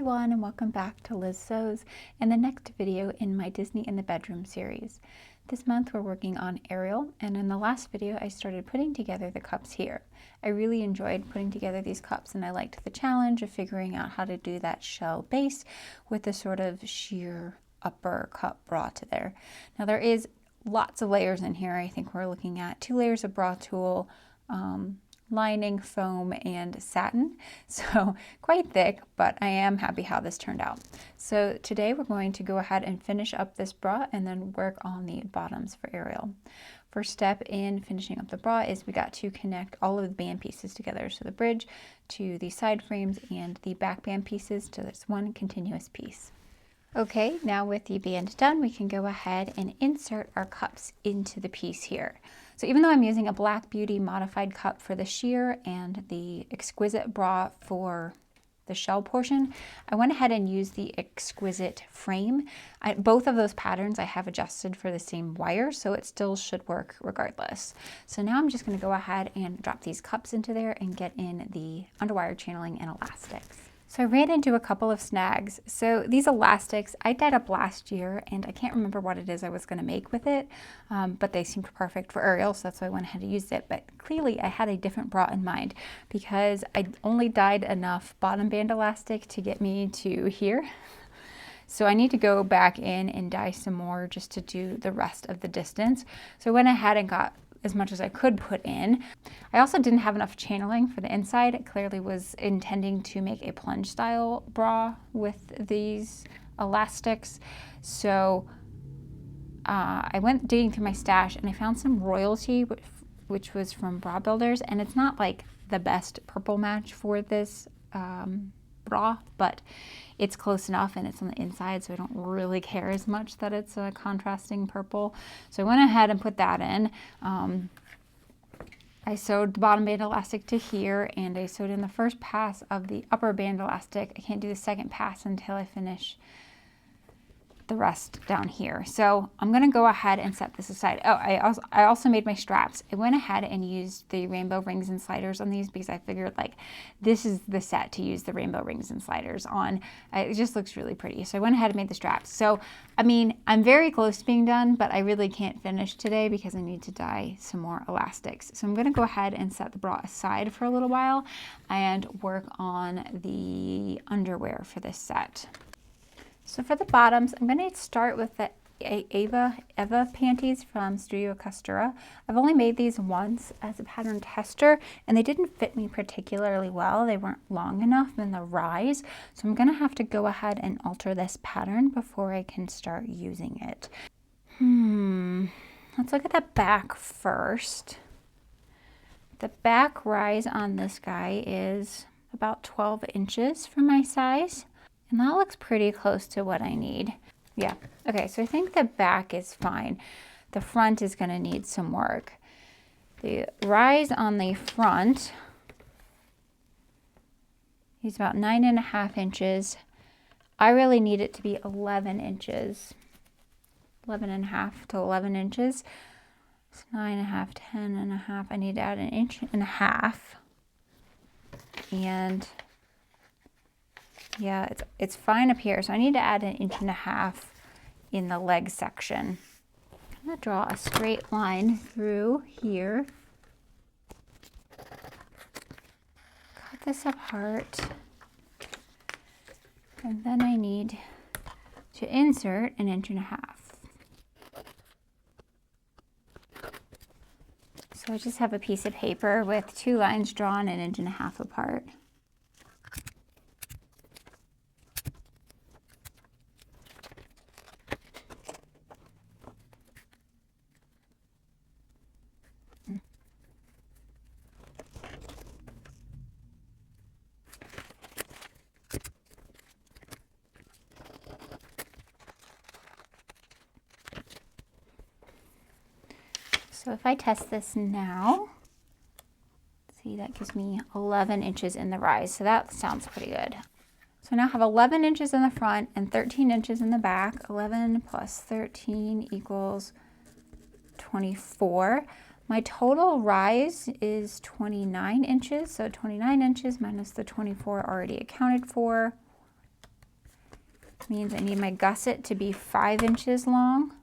everyone, and welcome back to Liz Sews and the next video in my Disney in the Bedroom series. This month we're working on Ariel, and in the last video I started putting together the cups here. I really enjoyed putting together these cups, and I liked the challenge of figuring out how to do that shell base with the sort of sheer upper cup bra to there. Now there is lots of layers in here. I think we're looking at 2 layers of bra tulle, lining, foam, and satin, so quite thick, but I am happy how this turned out. So today we're going to go ahead and finish up this bra and then work on the bottoms for Ariel. First step in finishing up the bra is we got to connect all of the band pieces together, so the bridge to the side frames and the back band pieces to this one continuous piece. Okay, now with the band done, we can go ahead and insert our cups into the piece here. So even though I'm using a Black Beauty modified cup for the sheer and the Exquisite bra for the shell portion, I went ahead and used the Exquisite frame. Both of those patterns I have adjusted for the same wire, so it still should work regardless. So now I'm just going to go ahead and drop these cups into there and get in the underwire channeling and elastics. So I ran into a couple of snags. So these elastics I dyed up last year, and I can't remember what it is I was going to make with it, but they seemed perfect for Ariel, so that's why I went ahead and used it. But clearly I had a different bra in mind because I only dyed enough bottom band elastic to get me to here. So I need to go back in and dye some more just to do the rest of the distance. So I went ahead and got as much as I could put in. I also didn't have enough channeling for the inside. I clearly was intending to make a plunge style bra with these elastics. So I went digging through my stash and I found some Royalty, which was from Bra Builders, and it's not like the best purple match for this bra, but it's close enough and it's on the inside, so I don't really care as much that it's a contrasting purple. So I went ahead and put that in. I sewed the bottom band elastic to here, and I sewed in the first pass of the upper band elastic. I can't do the second pass until I finish the rest down here. So I'm gonna go ahead and set this aside. Oh, I also made my straps. I went ahead and used the rainbow rings and sliders on these because I figured like this is the set to use the rainbow rings and sliders on. It just looks really pretty. So I went ahead and made the straps. So I mean, I'm very close to being done, but I really can't finish today because I need to dye some more elastics. So I'm gonna go ahead and set the bra aside for a little while and work on the underwear for this set. So for the bottoms, I'm going to start with the Eva panties from Studio Costura. I've only made these once as a pattern tester, and they didn't fit me particularly well. They weren't long enough in the rise, so I'm going to have to go ahead and alter this pattern before I can start using it. Let's look at the back first. The back rise on this guy is about 12 inches for my size. And that looks pretty close to what I need. Yeah, okay, so I think the back is fine. The front is gonna need some work. The rise on the front is about 9.5 inches. I really need it to be 11 inches. 11.5 to 11 inches. It's 9.5, 10.5. I need to add 1.5 inches. And yeah, it's fine up here, so I need to add 1.5 inches in the leg section. I'm going to draw a straight line through here. Cut this apart. And then I need to insert 1.5 inches. So I just have a piece of paper with 2 lines drawn 1.5 inches apart. So if I test this now, see, that gives me 11 inches in the rise. So that sounds pretty good. So now I have 11 inches in the front and 13 inches in the back. 11 plus 13 equals 24. My total rise is 29 inches. So 29 inches minus the 24 already accounted for. means I need my gusset to be 5 inches long.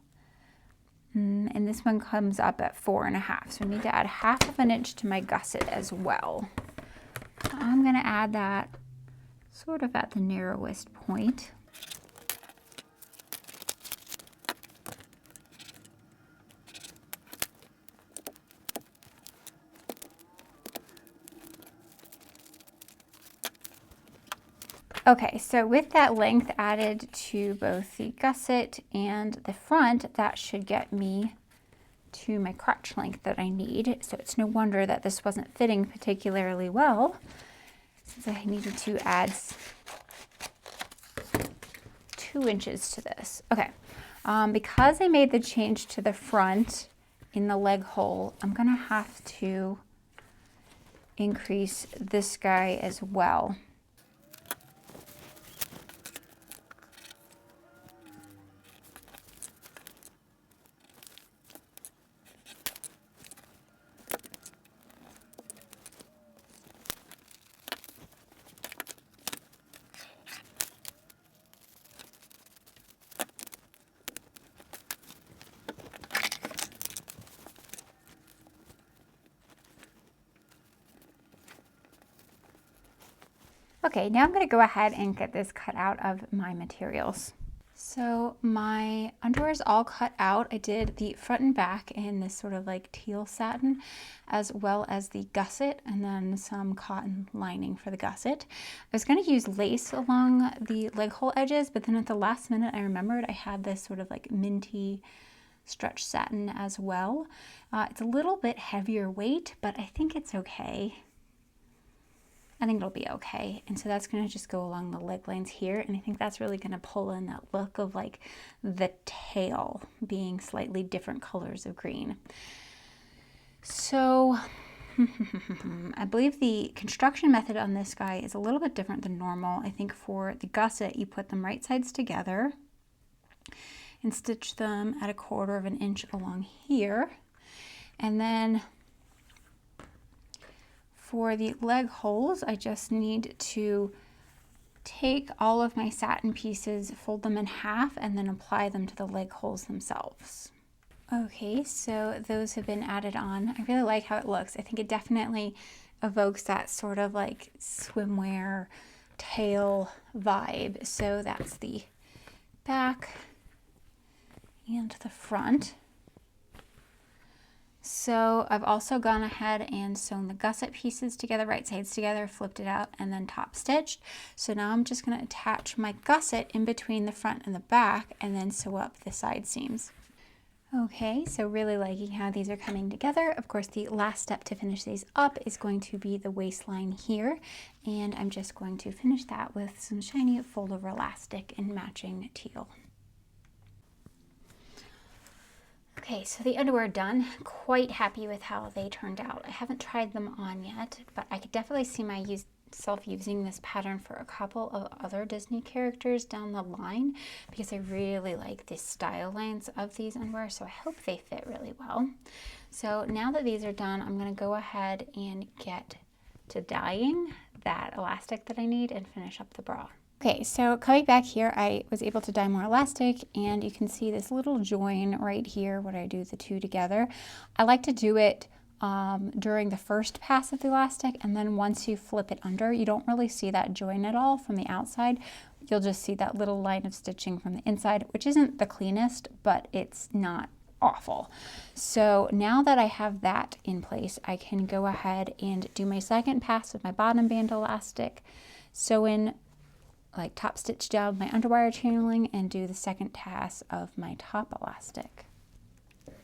And this one comes up at 4.5. So I need to add 1/2 inch to my gusset as well. I'm going to add that sort of at the narrowest point. Okay, so with that length added to both the gusset and the front, that should get me to my crotch length that I need. So it's no wonder that this wasn't fitting particularly well, since I needed to add 2 inches to this. Okay, because I made the change to the front in the leg hole, I'm gonna have to increase this guy as well. Okay, now I'm going to go ahead and get this cut out of my materials. So my underwear is all cut out. I did the front and back in this sort of like teal satin, as well as the gusset, and then some cotton lining for the gusset. I was going to use lace along the leg hole edges, but then at the last minute I remembered I had this sort of like minty stretch satin as well. It's a little bit heavier weight, but I think it's okay. I think it'll be okay. And so that's going to just go along the leg lines here. And I think that's really going to pull in that look of like the tail being slightly different colors of green. So I believe the construction method on this guy is a little bit different than normal. I think for the gusset, you put them right sides together and stitch them at 1/4 inch along here. And then for the leg holes, I just need to take all of my satin pieces, fold them in half, and then apply them to the leg holes themselves. Okay, so those have been added on. I really like how it looks. I think it definitely evokes that sort of like swimwear tail vibe. So that's the back and the front. So I've also gone ahead and sewn the gusset pieces together, right sides together, flipped it out, and then top stitched. So now I'm just going to attach my gusset in between the front and the back and then sew up the side seams. Okay, so really liking how these are coming together. Of course, the last step to finish these up is going to be the waistline here. And I'm just going to finish that with some shiny fold over elastic in matching teal. Okay, so the underwear are done. Quite happy with how they turned out. I haven't tried them on yet, but I could definitely see myself using this pattern for a couple of other Disney characters down the line, because I really like the style lines of these underwear, so I hope they fit really well. So now that these are done, I'm going to go ahead and get to dyeing that elastic that I need and finish up the bra. Okay, so coming back here, I was able to dye more elastic, and you can see this little join right here where I do the two together. I like to do it during the first pass of the elastic, and then once you flip it under, you don't really see that join at all from the outside. You'll just see that little line of stitching from the inside, which isn't the cleanest, but it's not awful. So now that I have that in place, I can go ahead and do my second pass with my bottom band elastic, sew in like top stitch down my underwire channeling, and do the second pass of my top elastic.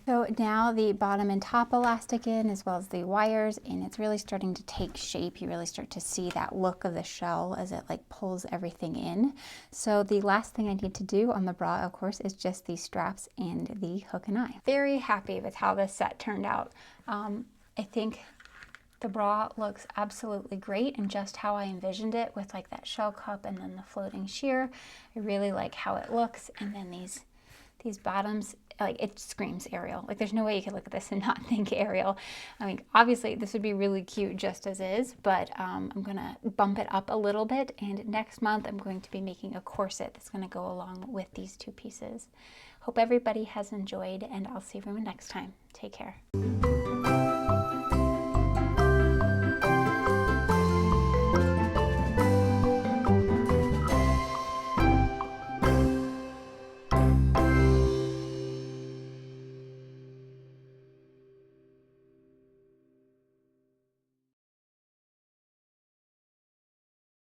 So now the bottom and top elastic in, as well as the wires, and it's really starting to take shape. You really start to see that look of the shell as it like pulls everything in. So the last thing I need to do on the bra, of course, is just the straps and the hook and eye. Very happy with how this set turned out. I think the bra looks absolutely great and just how I envisioned it, with like that shell cup and then the floating sheer. I really like how it looks. And then these bottoms, like it screams Arial. Like there's no way you could look at this and not think Arial. I mean, obviously this would be really cute just as is, but I'm gonna bump it up a little bit, and next month I'm going to be making a corset that's gonna go along with these two pieces. Hope everybody has enjoyed, and I'll see everyone next time. Take care.